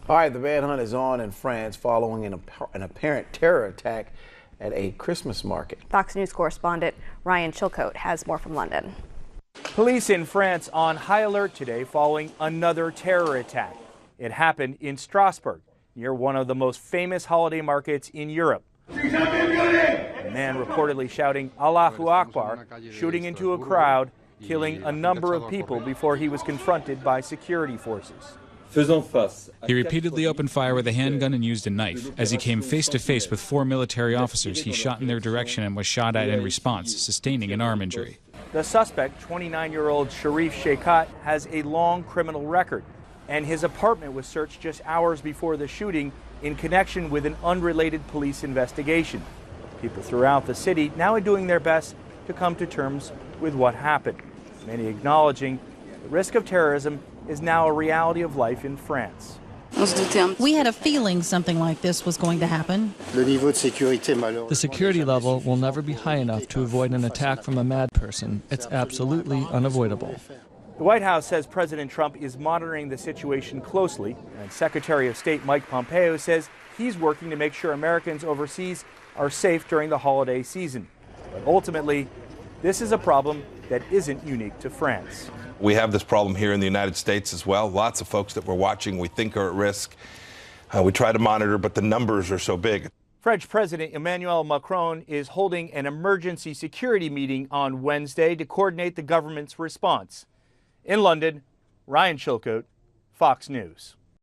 All right, the manhunt is on in France following an apparent terror attack at a Christmas market. Fox News correspondent Ryan Chilcote has more from London. Police in France on high alert today following another terror attack. It happened in Strasbourg, near one of the most famous holiday markets in Europe. A man reportedly shouting Allahu Akbar, shooting into a crowd, killing a number of people before he was confronted by security forces. He repeatedly opened fire with a handgun and used a knife. As he came face to face with 4 military officers, he shot in their direction and was shot at in response, sustaining an arm injury. The suspect, 29-year-old Sharif Sheikhat, has a long criminal record, and his apartment was searched just hours before the shooting in connection with an unrelated police investigation. People throughout the city now are doing their best to come to terms with what happened, many acknowledging the risk of terrorism is now a reality of life in France. We had a feeling something like this was going to happen. The security level will never be high enough to avoid an attack from a mad person. It's absolutely unavoidable. The White House says President Trump is monitoring the situation closely, and Secretary of State Mike Pompeo says he's working to make sure Americans overseas are safe during the holiday season. But ultimately, this is a problem that isn't unique to France. We have this problem here in the United States as well. Lots of folks that we're watching we think are at risk. We try to monitor, but the numbers are so big. French President Emmanuel Macron is holding an emergency security meeting on Wednesday to coordinate the government's response. In London, Ryan Chilcote, Fox News.